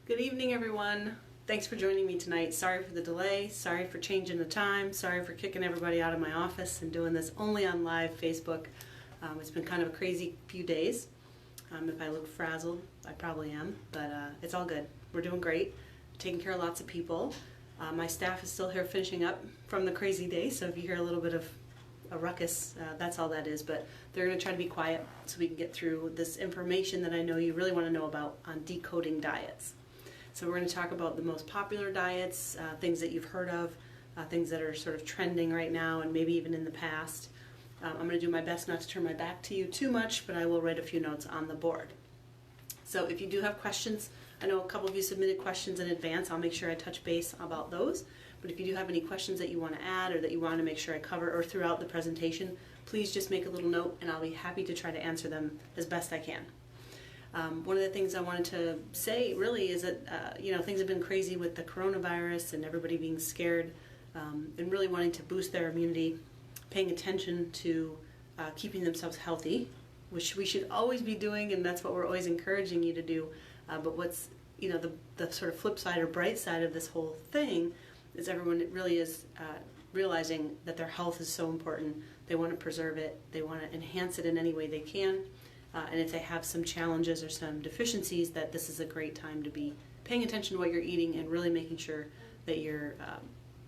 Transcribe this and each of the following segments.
Good evening, everyone. Thanks for joining me tonight. Sorry for the delay. Sorry for changing the time. Sorry for kicking everybody out of my office and doing this only on live Facebook. It's been kind of a crazy few days. If I look frazzled, I probably am, but it's all good. We're doing great. Taking care of lots of people. My staff is still here finishing up from the crazy day, so if you hear a little bit of a ruckus, that's all that is, but they're going to try to be quiet so we can get through this information that I know you really want to know about on decoding diets. So we're going to talk about the most popular diets, things that you've heard of, things that are sort of trending right now and maybe even in the past. I'm going to do my best not to turn my back to you too much, but I will write a few notes on the board. So if you do have questions, I know a couple of you submitted questions in advance. I'll make sure I touch base about those. But if you do have any questions that you want to add or that you want to make sure I cover or throughout the presentation, please just make a little note and I'll be happy to try to answer them as best I can. One of the things I wanted to say really is that things have been crazy with the coronavirus and everybody being scared and really wanting to boost their immunity, paying attention to keeping themselves healthy, which we should always be doing, and that's what we're always encouraging you to do. But what's the sort of flip side or bright side of this whole thing is everyone really is realizing that their health is so important. They want to preserve it. They want to enhance it in any way they can. And if they have some challenges or some deficiencies, that this is a great time to be paying attention to what you're eating and really making sure that you're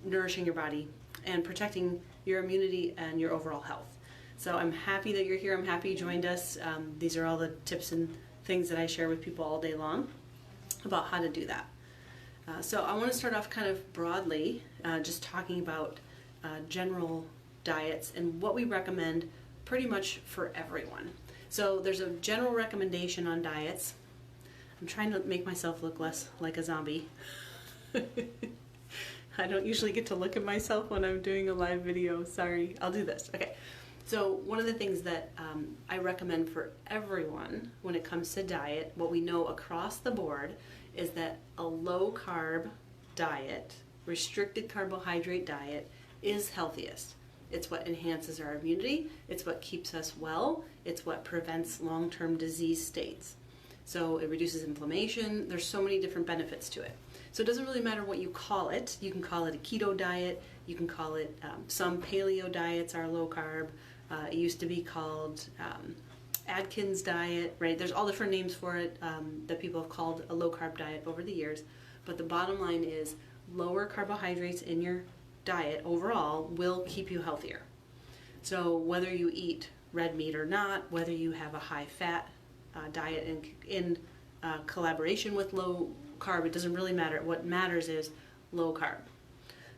nourishing your body and protecting your immunity and your overall health. So I'm happy that you're here. I'm happy you joined us. These are all the tips and things that I share with people all day long about how to do that. So I want to start off kind of broadly, just talking about general diets and what we recommend pretty much for everyone. So there's a general recommendation on diets. I'm trying to make myself look less like a zombie. I don't usually get to look at myself when I'm doing a live video. Sorry, I'll do this. Okay. So one of the things that I recommend for everyone when it comes to diet, what we know across the board is that a low-carb diet, restricted carbohydrate diet, is healthiest. It's what enhances our immunity, it's what keeps us well, it's what prevents long-term disease states. So it reduces inflammation. There's so many different benefits to it. So it doesn't really matter what you call it. You can call it a keto diet, you can call it, some paleo diets are low carb. It used to be called Atkins diet, right? There's all different names for it that people have called a low carb diet over the years. But the bottom line is lower carbohydrates in your diet overall will keep you healthier. So whether you eat red meat or not, whether you have a high fat diet in collaboration with low carb, it doesn't really matter. What matters is low carb.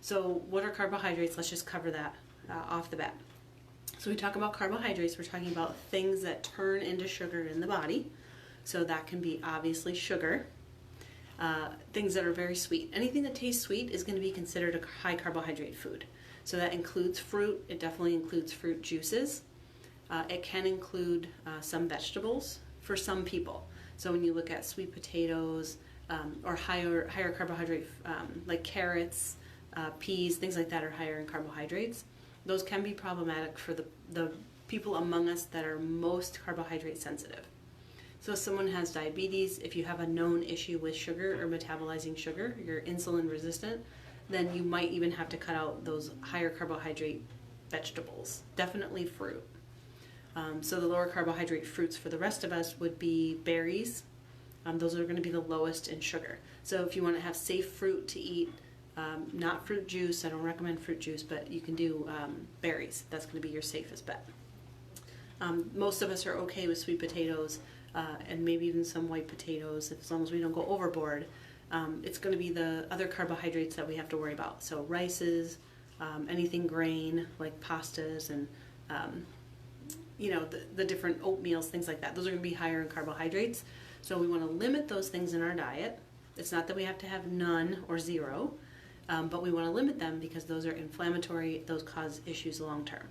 So what are carbohydrates? Let's just cover that off the bat. So we talk about carbohydrates, we're talking about things that turn into sugar in the body. So that can be obviously sugar. Things that are very sweet. Anything that tastes sweet is going to be considered a high carbohydrate food. So that includes fruit. It definitely includes fruit juices. It can include some vegetables for some people. So when you look at sweet potatoes or higher carbohydrate like carrots, peas, things like that are higher in carbohydrates. Those can be problematic for the people among us that are most carbohydrate sensitive. So if someone has diabetes, if you have a known issue with sugar or metabolizing sugar, you're insulin resistant, then you might even have to cut out those higher carbohydrate vegetables. Definitely fruit. So the lower carbohydrate fruits for the rest of us would be berries. Those are going to be the lowest in sugar. So if you want to have safe fruit to eat, not fruit juice, I don't recommend fruit juice, but you can do berries. That's going to be your safest bet. Most of us are okay with sweet potatoes and maybe even some white potatoes, as long as we don't go overboard. It's going to be the other carbohydrates that we have to worry about. So rices, anything grain like pastas and the different oatmeals, things like that. Those are going to be higher in carbohydrates. So we want to limit those things in our diet. It's not that we have to have none or zero, but we want to limit them because those are inflammatory. Those cause issues long term.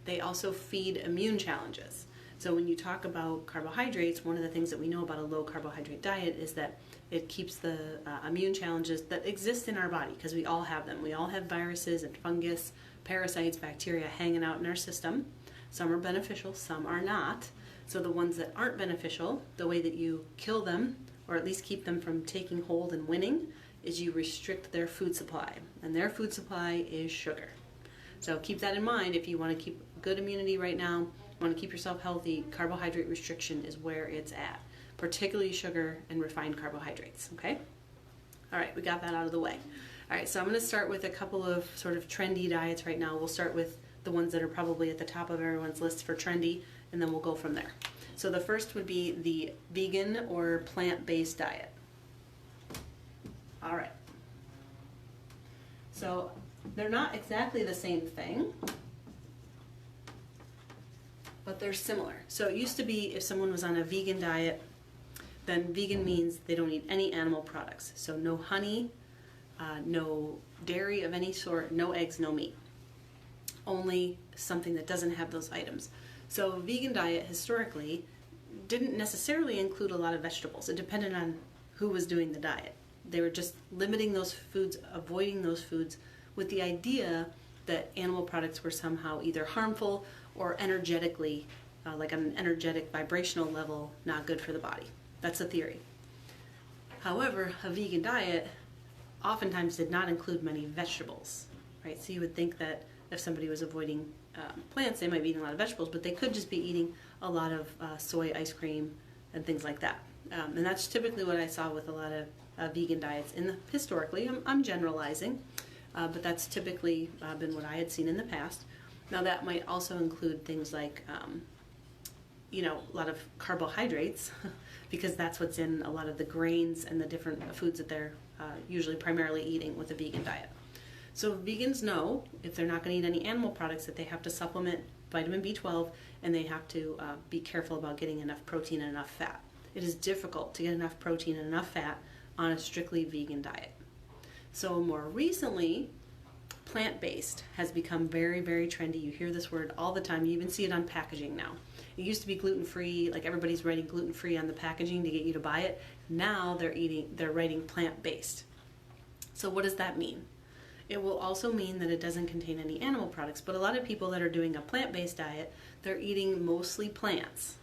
They also feed immune challenges. So when you talk about carbohydrates, one of the things that we know about a low carbohydrate diet is that it keeps the immune challenges that exist in our body, because we all have them. We all have viruses and fungus, parasites, bacteria hanging out in our system. Some are beneficial, some are not. So the ones that aren't beneficial, the way that you kill them or at least keep them from taking hold and winning, is you restrict their food supply. And their food supply is sugar. So keep that in mind if you want to keep good immunity right now, want to keep yourself healthy. Carbohydrate restriction is where it's at, particularly sugar and refined carbohydrates, okay? All right, we got that out of the way. All right, so I'm going to start with a couple of sort of trendy diets right now. We'll start with the ones that are probably at the top of everyone's list for trendy, and then we'll go from there. So the first would be the vegan or plant-based diet. All right. So they're not exactly the same thing, but they're similar. So it used to be if someone was on a vegan diet, then vegan means they don't eat any animal products. So no honey, no dairy of any sort, no eggs, no meat. Only something that doesn't have those items. So a vegan diet historically didn't necessarily include a lot of vegetables. It depended on who was doing the diet. They were just limiting those foods, avoiding those foods with the idea that animal products were somehow either harmful or energetically, like on an energetic vibrational level, not good for the body. That's the theory. However, a vegan diet oftentimes did not include many vegetables, right? So you would think that if somebody was avoiding plants, they might be eating a lot of vegetables, but they could just be eating a lot of soy ice cream and things like that. And that's typically what I saw with a lot of vegan diets historically. I'm generalizing, but that's typically been what I had seen in the past. Now that might also include things like, a lot of carbohydrates, because that's what's in a lot of the grains and the different foods that they're usually primarily eating with a vegan diet. So vegans know if they're not going to eat any animal products that they have to supplement vitamin B12, and they have to be careful about getting enough protein and enough fat. It is difficult to get enough protein and enough fat on a strictly vegan diet. So more recently, plant-based has become very, very trendy. You hear this word all the time. You even see it on packaging now. It used to be gluten-free, like everybody's writing gluten-free on the packaging to get you to buy it. Now they're writing plant-based. So what does that mean? It will also mean that it doesn't contain any animal products, but a lot of people that are doing a plant-based diet, they're eating mostly plants,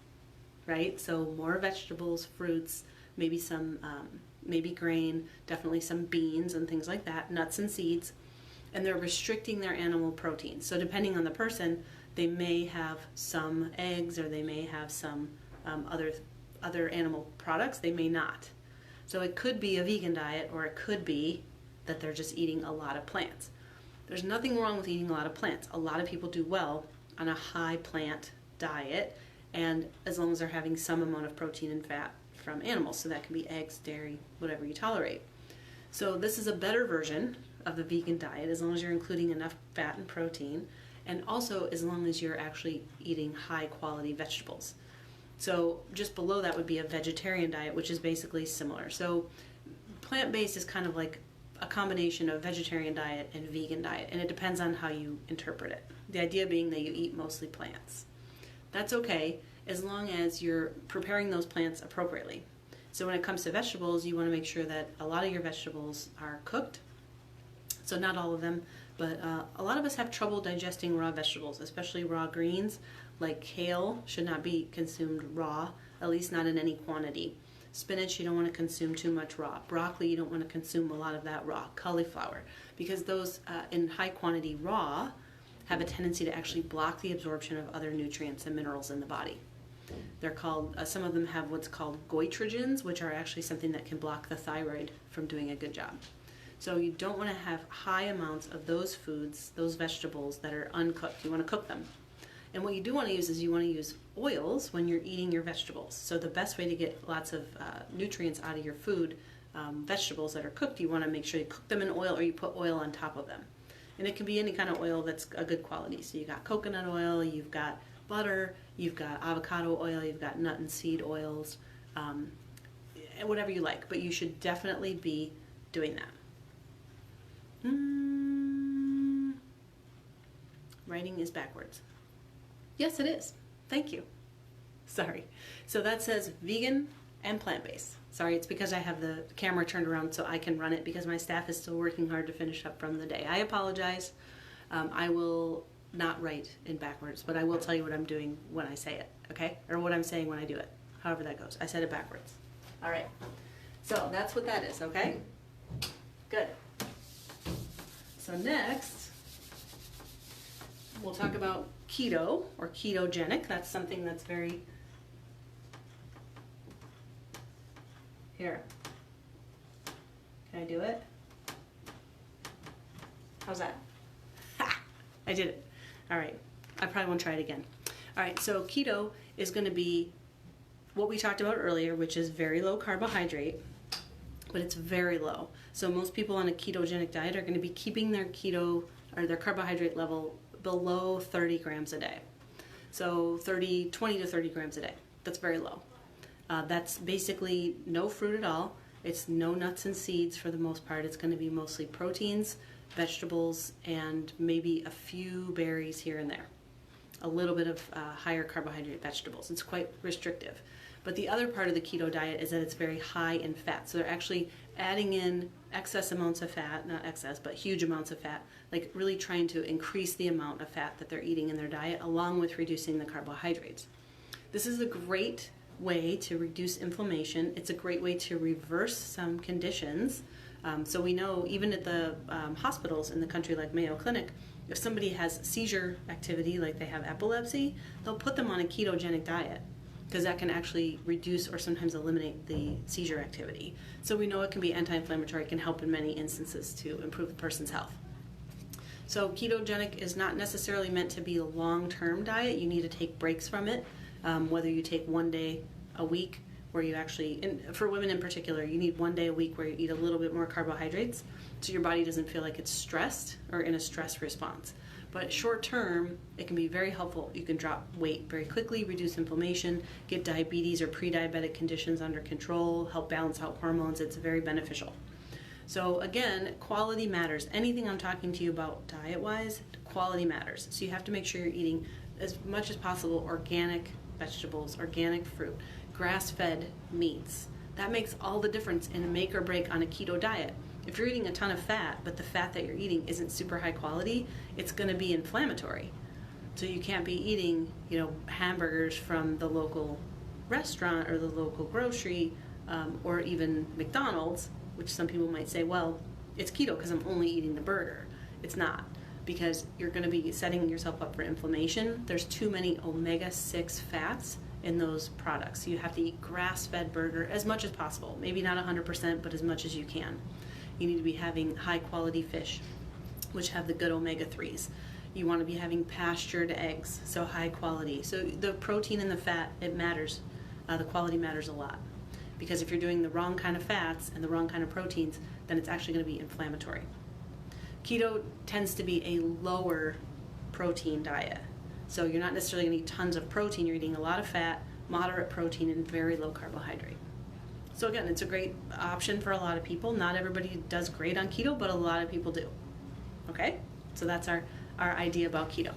right? So more vegetables, fruits, maybe some, maybe grain, definitely some beans and things like that, nuts and seeds, and they're restricting their animal protein. So depending on the person, they may have some eggs or they may have some other animal products, they may not. So it could be a vegan diet, or it could be that they're just eating a lot of plants. There's nothing wrong with eating a lot of plants. A lot of people do well on a high plant diet, and as long as they're having some amount of protein and fat from animals. So that can be eggs, dairy, whatever you tolerate. So this is a better version of the vegan diet, as long as you're including enough fat and protein, and also as long as you're actually eating high quality vegetables. So just below that would be a vegetarian diet, which is basically similar. So plant-based is kind of like a combination of vegetarian diet and vegan diet, and it depends on how you interpret it. The idea being that you eat mostly plants. That's okay as long as you're preparing those plants appropriately. So when it comes to vegetables, you want to make sure that a lot of your vegetables are cooked. So not all of them, but a lot of us have trouble digesting raw vegetables, especially raw greens. Like kale should not be consumed raw, at least not in any quantity. Spinach, you don't want to consume too much raw. Broccoli, you don't want to consume a lot of that raw. Cauliflower, because those in high quantity raw have a tendency to actually block the absorption of other nutrients and minerals in the body. They're called, some of them have what's called goitrogens, which are actually something that can block the thyroid from doing a good job. So you don't want to have high amounts of those foods, those vegetables that are uncooked. You want to cook them. And what you do want to use is you want to use oils when you're eating your vegetables. So the best way to get lots of nutrients out of your food, vegetables that are cooked, you want to make sure you cook them in oil or you put oil on top of them. And it can be any kind of oil that's a good quality. So you got coconut oil, you've got butter, you've got avocado oil, you've got nut and seed oils, whatever you like. But you should definitely be doing that. Writing is backwards. Yes, it is. Thank you. Sorry. So that says vegan and plant-based. Sorry, it's because I have the camera turned around so I can run it, because my staff is still working hard to finish up from the day. I apologize. I will not write in backwards, but I will tell you what I'm doing when I say it, okay? Or what I'm saying when I do it, however that goes. I said it backwards. All right. So that's what that is, okay? Good. So next, we'll talk about keto or ketogenic. That's something that's very... Here. Can I do it? How's that? Ha! I did it. All right. I probably won't try it again. All right, so keto is going to be what we talked about earlier, which is very low carbohydrate, but it's very low. So most people on a ketogenic diet are going to be keeping their keto or their carbohydrate level below 30 grams a day. So 20 to 30 grams a day. That's very low. That's basically no fruit at all. It's no nuts and seeds for the most part. It's going to be mostly proteins, vegetables, and maybe a few berries here and there. A little bit of higher carbohydrate vegetables. It's quite restrictive. But the other part of the keto diet is that it's very high in fat. So they're actually adding in excess amounts of fat, not excess, but huge amounts of fat, like really trying to increase the amount of fat that they're eating in their diet along with reducing the carbohydrates. This is a great way to reduce inflammation. It's a great way to reverse some conditions. So we know even at the hospitals in the country like Mayo Clinic, if somebody has seizure activity, like they have epilepsy, they'll put them on a ketogenic diet because that can actually reduce or sometimes eliminate the seizure activity. So we know it can be anti-inflammatory, it can help in many instances to improve the person's health. So ketogenic is not necessarily meant to be a long-term diet. You need to take breaks from it, whether you take one day a week where you actually, and for women in particular, you need one day a week where you eat a little bit more carbohydrates so your body doesn't feel like it's stressed or in a stress response. But short term, it can be very helpful. You can drop weight very quickly, reduce inflammation, get diabetes or pre-diabetic conditions under control, help balance out hormones. It's very beneficial. So again, quality matters. Anything I'm talking to you about diet-wise, quality matters. So you have to make sure you're eating as much as possible organic vegetables, organic fruit, grass-fed meats. That makes all the difference in a make or break on a keto diet. If you're eating a ton of fat, but the fat that you're eating isn't super high quality, it's going to be inflammatory. So you can't be eating, hamburgers from the local restaurant or the local grocery, or even McDonald's, which some people might say, well, it's keto because I'm only eating the burger. It's not, because you're going to be setting yourself up for inflammation. There's too many omega-6 fats in those products. So you have to eat grass-fed burger as much as possible. Maybe not 100%, but as much as you can. You need to be having high-quality fish, which have the good omega-3s. You want to be having pastured eggs, so high quality. So the protein and the fat, it matters. The quality matters a lot. Because if you're doing the wrong kind of fats and the wrong kind of proteins, then it's actually going to be inflammatory. Keto tends to be a lower protein diet. So you're not necessarily going to eat tons of protein. You're eating a lot of fat, moderate protein, and very low carbohydrate. So again, it's a great option for a lot of people. Not everybody does great on keto, but a lot of people do. Okay? So that's our idea about keto.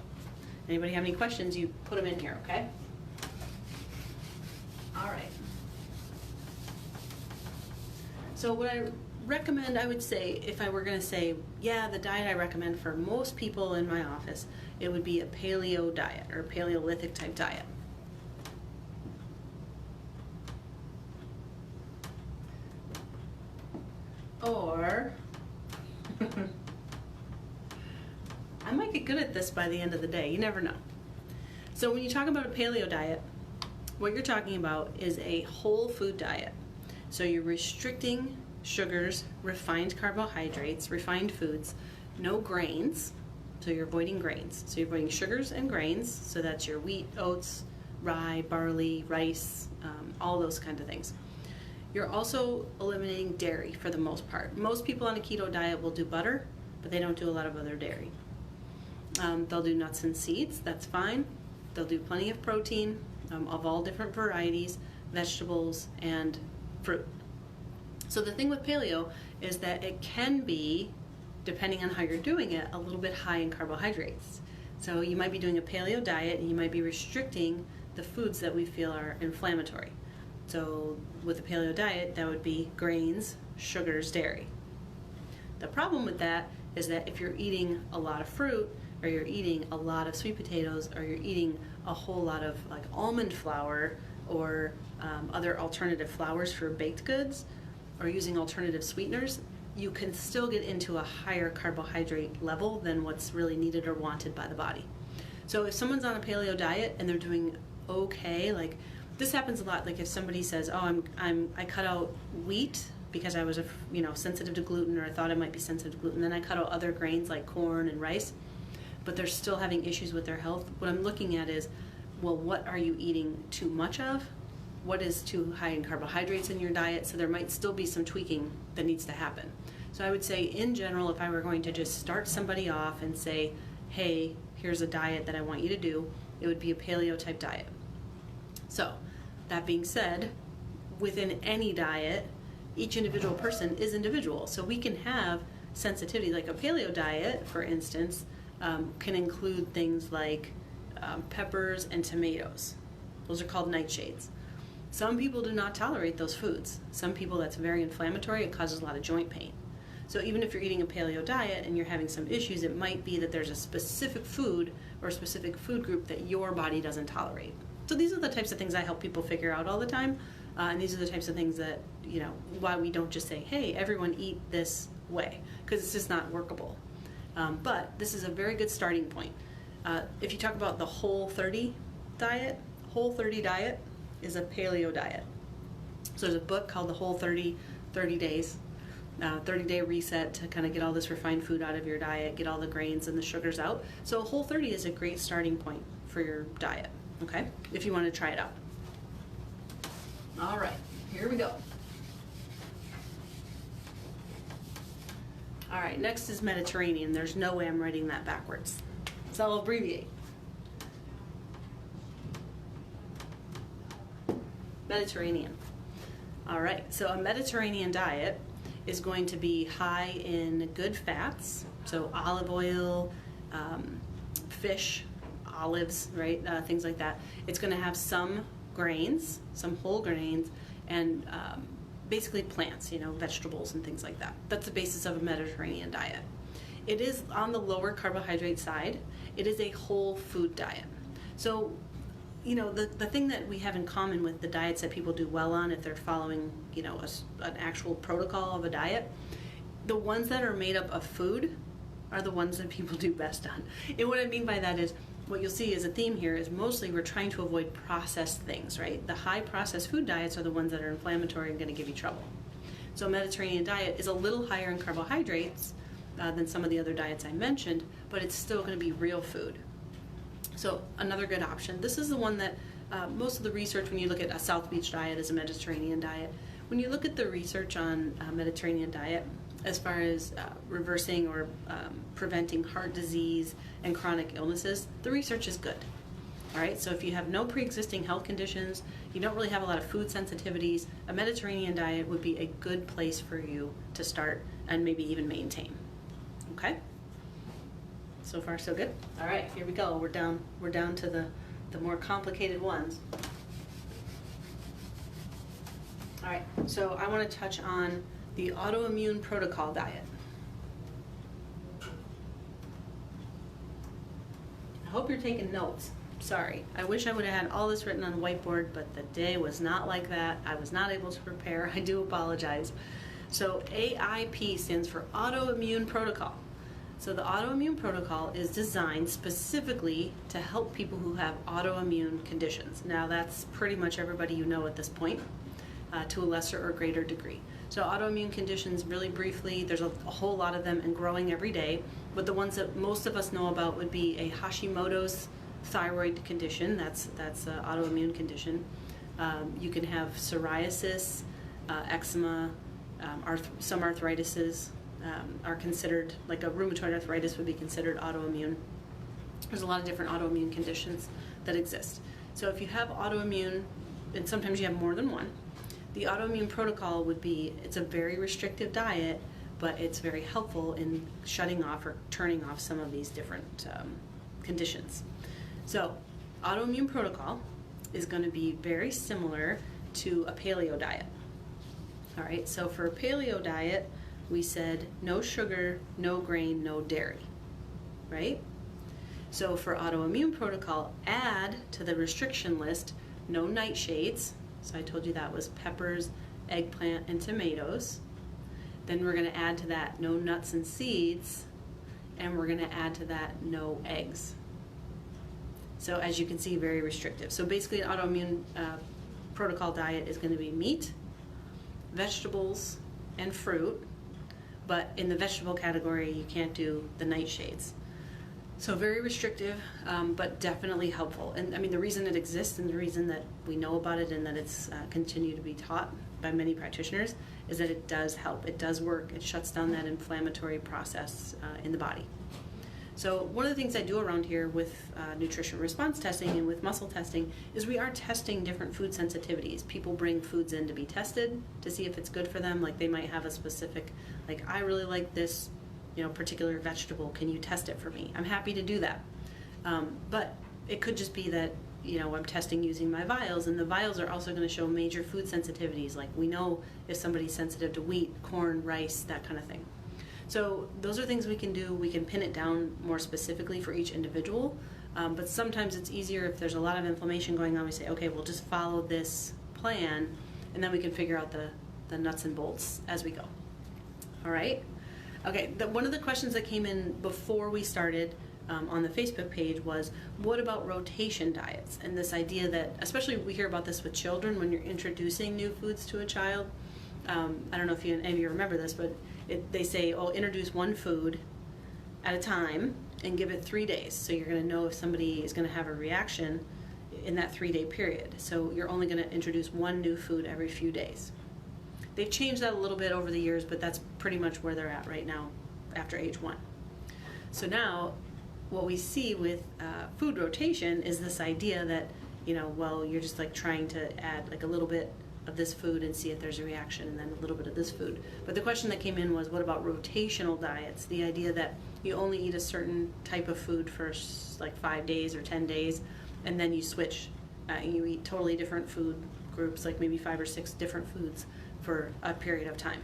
Anybody have any questions, you put them in here, okay? All right. So what I recommend, I would say, if I were going to say, yeah, the diet I recommend for most people in my office, it would be a paleo diet or Paleolithic type diet. Or, I might get good at this by the end of the day, you never know. So when you talk about a paleo diet, what you're talking about is a whole food diet. So you're restricting sugars, refined carbohydrates, refined foods, no grains, so you're avoiding grains. So you're avoiding sugars and grains, so that's your wheat, oats, rye, barley, rice, all those kinds of things. You're also eliminating dairy for the most part. Most people on a keto diet will do butter, but they don't do a lot of other dairy. They'll do nuts and seeds, that's fine. They'll do plenty of protein of all different varieties, vegetables, and fruit. So the thing with paleo is that it can be, depending on how you're doing it, a little bit high in carbohydrates. So you might be doing a paleo diet and you might be restricting the foods that we feel are inflammatory. So with a paleo diet, that would be grains, sugars, dairy. The problem with that is that if you're eating a lot of fruit, or you're eating a lot of sweet potatoes, or you're eating a whole lot of almond flour or other alternative flours for baked goods, or using alternative sweeteners, you can still get into a higher carbohydrate level than what's really needed or wanted by the body. So if someone's on a paleo diet and they're doing okay, like this happens a lot. Like if somebody says, "Oh, I cut out wheat because I was sensitive to gluten, or I thought I might be sensitive to gluten," then I cut out other grains like corn and rice, but they're still having issues with their health. What I'm looking at is, well, what are you eating too much of? What is too high in carbohydrates in your diet? So there might still be some tweaking that needs to happen. So I would say in general, if I were going to just start somebody off and say, hey, here's a diet that I want you to do, it would be a paleo type diet. So that being said, within any diet, each individual person is individual. So we can have sensitivity, like a paleo diet, for instance, can include things like peppers and tomatoes. Those are called nightshades. Some people do not tolerate those foods. Some people, that's very inflammatory. It causes a lot of joint pain. So even if you're eating a paleo diet and you're having some issues, it might be that there's a specific food or a specific food group that your body doesn't tolerate. So these are the types of things I help people figure out all the time. And these are the types of things that, why we don't just say, hey, everyone eat this way, because it's just not workable. But this is a very good starting point. If you talk about the Whole30 diet, Whole30 diet is a paleo diet. So there's a book called the Whole30, 30 Days, 30-day reset to kind of get all this refined food out of your diet, get all the grains and the sugars out. So Whole30 is a great starting point for your diet, okay, if you want to try it out. All right, here we go. All right, next is Mediterranean. There's no way I'm writing that backwards, so I'll abbreviate. Mediterranean. All right, so a Mediterranean diet is going to be high in good fats, so olive oil, fish, olives, right, things like that. It's going to have some grains, some whole grains, and basically plants, vegetables and things like that. That's the basis of a Mediterranean diet. It is on the lower carbohydrate side. It is a whole food diet. So the thing that we have in common with the diets that people do well on, if they're following, an actual protocol of a diet, the ones that are made up of food are the ones that people do best on. And what I mean by that is, what you'll see as a theme here is mostly we're trying to avoid processed things, right? The high processed food diets are the ones that are inflammatory and going to give you trouble. So a Mediterranean diet is a little higher in carbohydrates than some of the other diets I mentioned, but it's still going to be real food. So another good option. This is the one that most of the research, when you look at a South Beach diet as a Mediterranean diet, when you look at the research on Mediterranean diet, as far as reversing or preventing heart disease and chronic illnesses, the research is good. All right, so if you have no pre-existing health conditions, you don't really have a lot of food sensitivities, a Mediterranean diet would be a good place for you to start and maybe even maintain. Okay? So far, so good. All right, here we go. We're down to the more complicated ones. All right, so I want to touch on the Autoimmune Protocol diet. I hope you're taking notes. Sorry, I wish I would have had all this written on a whiteboard, but the day was not like that. I was not able to prepare. I do apologize. So AIP stands for Autoimmune Protocol. So the Autoimmune Protocol is designed specifically to help people who have autoimmune conditions. Now that's pretty much everybody you know at this point, to a lesser or greater degree. So autoimmune conditions, really briefly, there's a whole lot of them and growing every day, but the ones that most of us know about would be a Hashimoto's thyroid condition. That's an autoimmune condition. You can have psoriasis, eczema, some arthritises are considered, like a rheumatoid arthritis would be considered autoimmune. There's a lot of different autoimmune conditions that exist. So if you have autoimmune, and sometimes you have more than one, the Autoimmune Protocol would be, it's a very restrictive diet, but it's very helpful in shutting off or turning off some of these different conditions. So Autoimmune Protocol is going to be very similar to a paleo diet. All right, so for a paleo diet, we said no sugar, no grain, no dairy, right? So for Autoimmune Protocol, add to the restriction list no nightshades. So I told you that was peppers eggplant, and tomatoes. Then we're going to add to that no nuts and seeds, and we're going to add to that no eggs. So as you can see, very restrictive. So basically an autoimmune protocol diet is going to be meat, vegetables, and fruit, but in the vegetable category you can't do the nightshades. So very restrictive, but definitely helpful. And I mean, the reason it exists and the reason that we know about it and that it's continued to be taught by many practitioners is that it does help. It does work. It shuts down that inflammatory process in the body. So one of the things I do around here with nutrition response testing and with muscle testing is we are testing different food sensitivities. People bring foods in to be tested to see if it's good for them. Like they might have a specific, like I really like this, particular vegetable. Can you test it for me? I'm happy to do that. But it could just be that, I'm testing using my vials, and the vials are also going to show major food sensitivities. Like we know if somebody's sensitive to wheat, corn, rice, that kind of thing. So those are things we can do. We can pin it down more specifically for each individual, but sometimes it's easier if there's a lot of inflammation going on. We say, okay, we'll just follow this plan, and then we can figure out the nuts and bolts as we go. All right? Okay, one of the questions that came in before we started on the Facebook page was, what about rotation diets? And this idea that, especially we hear about this with children when you're introducing new foods to a child. I don't know if any of you remember this, but they say, introduce one food at a time and give it 3 days. So you're going to know if somebody is going to have a reaction in that 3-day period. So you're only going to introduce one new food every few days. They've changed that a little bit over the years, but that's pretty much where they're at right now after age 1. So now what we see with food rotation is this idea that, you're just like trying to add like a little bit of this food and see if there's a reaction, and then a little bit of this food. But the question that came in was, what about rotational diets? The idea that you only eat a certain type of food for like 5 days or 10 days, and then you switch and you eat totally different food groups, like maybe 5 or 6 different foods for a period of time.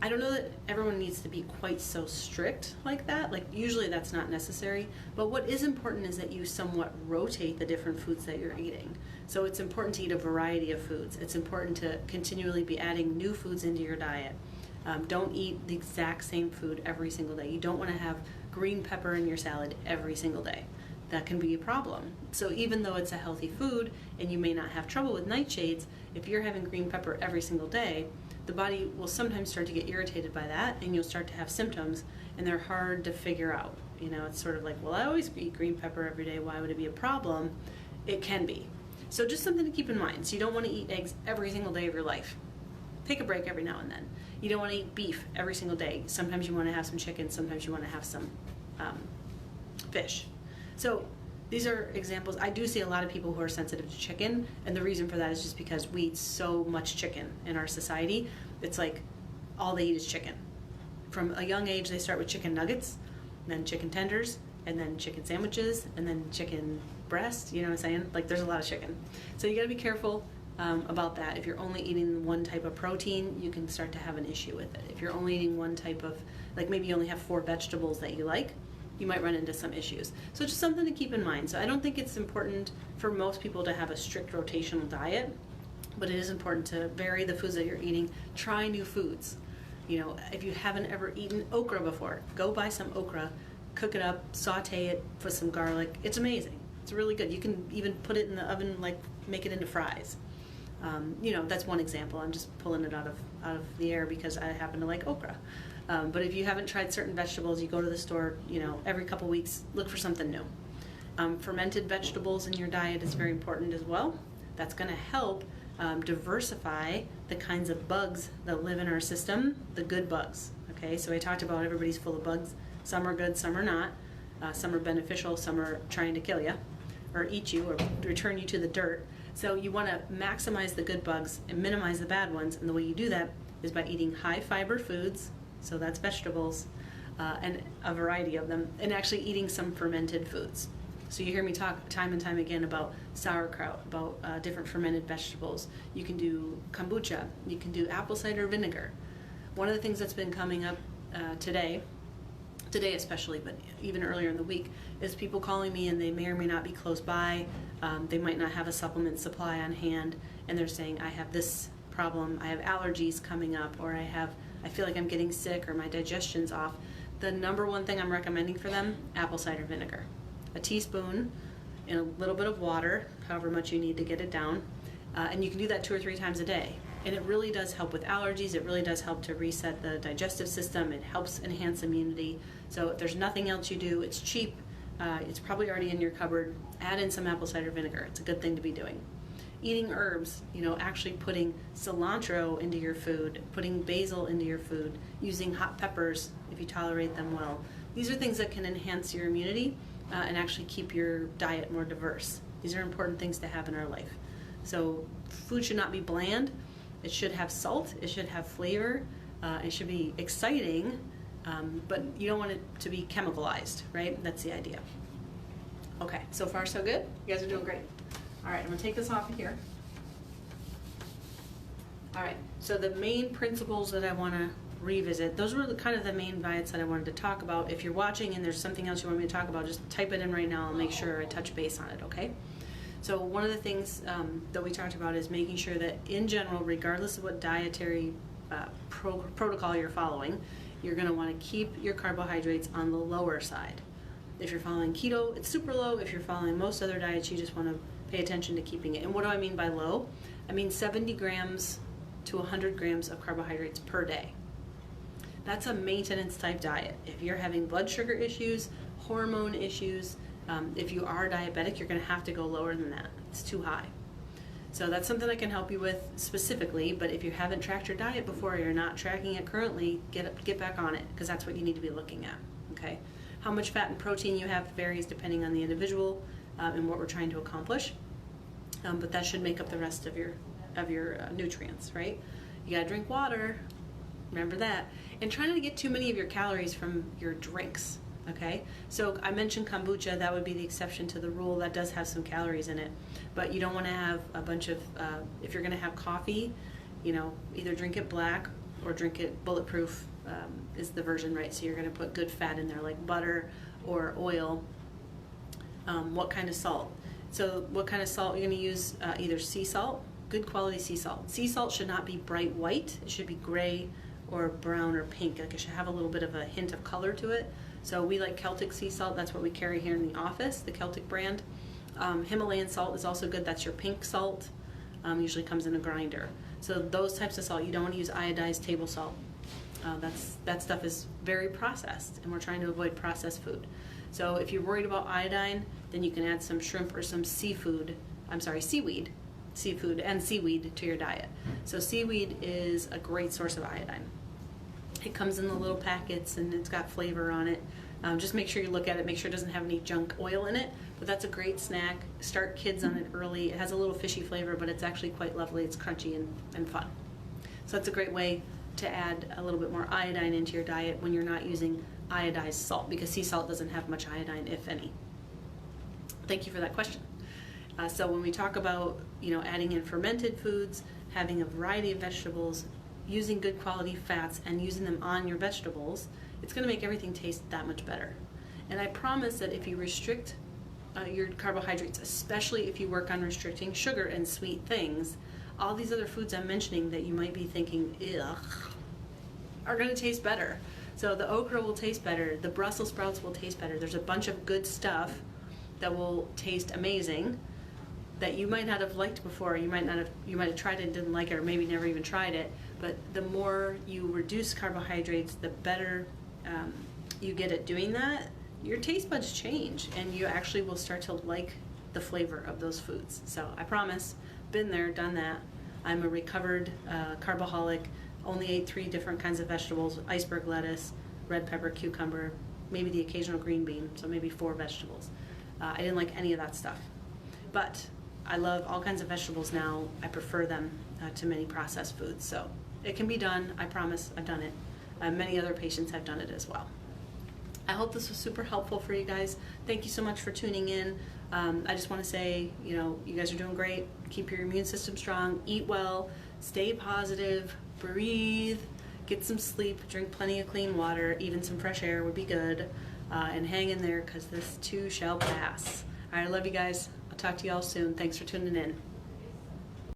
I don't know that everyone needs to be quite so strict like that. Like usually that's not necessary, but what is important is that you somewhat rotate the different foods that you're eating. So it's important to eat a variety of foods. It's important to continually be adding new foods into your diet. Don't eat the exact same food every single day. You don't want to have green pepper in your salad every single day. That can be a problem. So even though it's a healthy food and you may not have trouble with nightshades, if you're having green pepper every single day, the body will sometimes start to get irritated by that, and you'll start to have symptoms, and they're hard to figure out. It's sort of like, well, I always eat green pepper every day. Why would it be a problem? It can be. So just something to keep in mind. So you don't want to eat eggs every single day of your life. Take a break every now and then. You don't want to eat beef every single day. Sometimes you want to have some chicken. Sometimes you want to have some fish. So these are examples. I do see a lot of people who are sensitive to chicken, and the reason for that is just because we eat so much chicken in our society. It's like all they eat is chicken. From a young age, they start with chicken nuggets, then chicken tenders, and then chicken sandwiches, and then chicken breast. You know what I'm saying? Like there's a lot of chicken. So you got to be careful about that. If you're only eating one type of protein, you can start to have an issue with it. If you're only eating one type of, like maybe you only have 4 vegetables that you like, you might run into some issues. So just something to keep in mind. So I don't think it's important for most people to have a strict rotational diet, but it is important to vary the foods that you're eating. Try new foods. If you haven't ever eaten okra before, go buy some okra, cook it up, saute it, put some garlic. It's amazing. It's really good. You can even put it in the oven, like make it into fries. That's one example. I'm just pulling it out of the air because I happen to like okra. But if you haven't tried certain vegetables, you go to the store, every couple weeks, look for something new. Fermented vegetables in your diet is very important as well. That's going to help diversify the kinds of bugs that live in our system, the good bugs. Okay, so I talked about everybody's full of bugs. Some are good, some are not. Some are beneficial, some are trying to kill you or eat you or return you to the dirt. So you want to maximize the good bugs and minimize the bad ones, and the way you do that is by eating high fiber foods. So that's vegetables, and a variety of them, and actually eating some fermented foods. So you hear me talk time and time again about sauerkraut, about different fermented vegetables. You can do kombucha. You can do apple cider vinegar. One of the things that's been coming up today especially, but even earlier in the week, is people calling me, and they may or may not be close by. They might not have a supplement supply on hand, and they're saying, I have this problem, I have allergies coming up, or I feel like I'm getting sick or my digestion's off, the number one thing I'm recommending for them, apple cider vinegar. A teaspoon in a little bit of water, however much you need to get it down, and you can do that 2 or 3 times a day. And it really does help with allergies. It really does help to reset the digestive system. It helps enhance immunity. So if there's nothing else you do, it's cheap. It's probably already in your cupboard. Add in some apple cider vinegar. It's a good thing to be doing. Eating herbs, actually putting cilantro into your food, putting basil into your food, using hot peppers if you tolerate them well. These are things that can enhance your immunity and actually keep your diet more diverse. These are important things to have in our life. So food should not be bland. It should have salt. It should have flavor. It should be exciting, but you don't want it to be chemicalized, right? That's the idea. Okay, so far so good? You guys are doing great. All right, I'm gonna take this off of here. All right, so the main principles that I wanna revisit, those were kind of the main diets that I wanted to talk about. If you're watching and there's something else you want me to talk about, just type it in right now. I'll make sure I touch base on it, okay? So one of the things that we talked about is making sure that in general, regardless of what dietary protocol you're following, you're gonna wanna keep your carbohydrates on the lower side. If you're following keto, it's super low. If you're following most other diets, you just wanna pay attention to keeping it. And what do I mean by low? I mean 70 grams to 100 grams of carbohydrates per day. That's a maintenance type diet. If you're having blood sugar issues, hormone issues, if you are diabetic, you're gonna have to go lower than that. It's too high. So that's something I can help you with specifically, but if you haven't tracked your diet before, or you're not tracking it currently, get back on it, because that's what you need to be looking at, okay? How much fat and protein you have varies depending on the individual and what we're trying to accomplish, but that should make up the rest of your nutrients, right? You gotta drink water, remember that, and try not to get too many of your calories from your drinks. Okay, so I mentioned kombucha. That would be the exception to the rule. That does have some calories in it, but you don't want to have a bunch of, if you're going to have coffee, either drink it black or drink it bulletproof is the version, right? So you're going to put good fat in there like butter or oil. What kind of salt? So what kind of salt you're going to use? Either sea salt, good quality sea salt. Sea salt should not be bright white. It should be gray or brown or pink. Like it should have a little bit of a hint of color to it. So we like Celtic sea salt. That's what we carry here in the office, the Celtic brand. Himalayan salt is also good. That's your pink salt. Usually comes in a grinder. So those types of salt, you don't want to use iodized table salt. That stuff is very processed, and we're trying to avoid processed food. So if you're worried about iodine, then you can add some shrimp or some seafood and seaweed to your diet. So seaweed is a great source of iodine. It comes in the little packets and it's got flavor on it. Just make sure you look at it, make sure it doesn't have any junk oil in it, but that's a great snack. Start kids on it early. It has a little fishy flavor, but it's actually quite lovely. It's crunchy and fun. So that's a great way to add a little bit more iodine into your diet when you're not using iodized salt, because sea salt doesn't have much iodine, if any. Thank you for that question. So when we talk about adding in fermented foods, having a variety of vegetables, using good quality fats and using them on your vegetables, it's going to make everything taste that much better. And I promise that if you restrict your carbohydrates, especially if you work on restricting sugar and sweet things, all these other foods I'm mentioning that you might be thinking, ugh, are going to taste better. So the okra will taste better, the Brussels sprouts will taste better. There's a bunch of good stuff that will taste amazing that you might not have liked before. You might have tried it and didn't like it, or maybe never even tried it. But the more you reduce carbohydrates, the better you get at doing that. Your taste buds change, and you actually will start to like the flavor of those foods. So I promise, been there, done that. I'm a recovered carboholic, only ate 3 different kinds of vegetables: iceberg lettuce, red pepper, cucumber, maybe the occasional green bean, so maybe 4 vegetables. I didn't like any of that stuff. But I love all kinds of vegetables now. I prefer them to many processed foods. So it can be done. I promise I've done it. Many other patients have done it as well. I hope this was super helpful for you guys. Thank you so much for tuning in. I just want to say, you guys are doing great. Keep your immune system strong. Eat well. Stay positive. Breathe. Get some sleep. Drink plenty of clean water. Even some fresh air would be good. And hang in there, because this too shall pass. All right, I love you guys. I'll talk to you all soon. Thanks for tuning in.